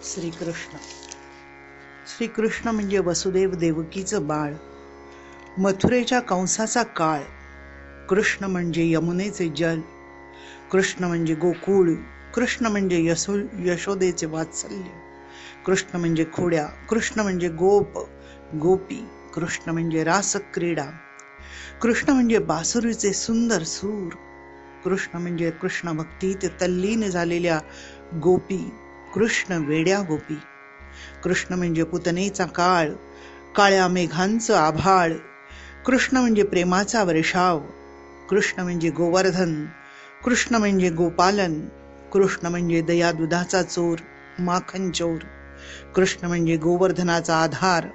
श्रीकृष्ण. श्रीकृष्ण म्हणजे वसुदेव देवकीचं बाळ, मथुरेच्या कंसाचा काळ. कृष्ण म्हणजे यमुनेचे जल, कृष्ण म्हणजे गोकुळ, कृष्ण म्हणजे यशोदेचे वात्सल्य, कृष्ण म्हणजे खोड्या, कृष्ण म्हणजे गोप गोपी, कृष्ण म्हणजे रास क्रीडा, कृष्ण म्हणजे बासुरीचे सुंदर सूर, कृष्ण म्हणजे कृष्ण भक्तीत तल्लीन झालेल्या गोपी, कृष्ण वेड्या गोपी, कृष्ण म्हणजे पुतनेचा काळ, काळ्या मेघांचं आभाळ, कृष्ण म्हणजे प्रेमाचा वर्षाव, कृष्ण म्हणजे गोवर्धन, कृष्ण म्हणजे गोपालन, कृष्ण म्हणजे दया दुधाचा चोर, माखन चोर, कृष्ण म्हणजे गोवर्धनाचा आधार,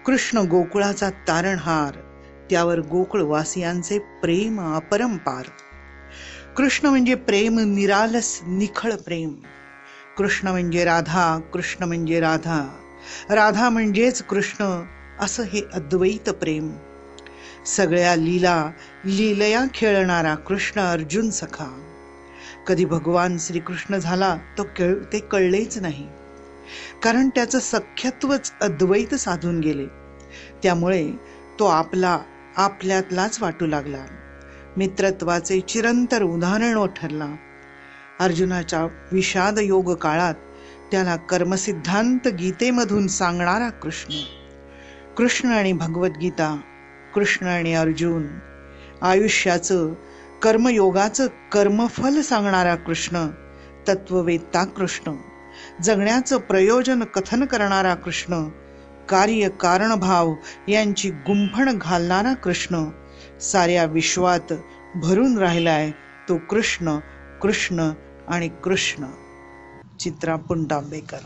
कृष्ण गोकुळाचा तारणहार, त्यावर गोकुळवासियांचे प्रेम अपरंपार. कृष्ण म्हणजे प्रेम निरालस निखळ प्रेम, कृष्ण म्हणजे राधा, कृष्ण म्हणजे राधा, राधा म्हणजेच कृष्ण, असं हे अद्वैत प्रेम. सगळ्या लीलया खेळणारा कृष्ण अर्जुन सखा. कधी भगवान श्रीकृष्ण झाला ते कळलेच नाही, कारण त्याचं सख्यत्वच अद्वैत साधून गेले. त्यामुळे तो आपल्यातलाच वाटू लागला. मित्रत्वाचे चिरंतर उदाहरण ठरला. अर्जुनाच्या विषाद योग काळात त्याला कर्मसिद्धांत गीतेमधून सांगणारा कृष्ण, कृष्ण आणि भगवद्गीता, कृष्ण आणि अर्जुन, आयुष्याचं कर्मयोगाचं कर्मफल सांगणारा कृष्ण, तत्ववेत्ता कृष्ण, जगण्याचं प्रयोजन कथन करणारा कृष्ण, कार्य कारणभाव यांची गुंफण घालणारा कृष्ण, साऱ्या विश्वात भरून राहिलाय तो कृष्ण, कृष्ण आणि कृष्ण. चित्रा पुंडांबेकर.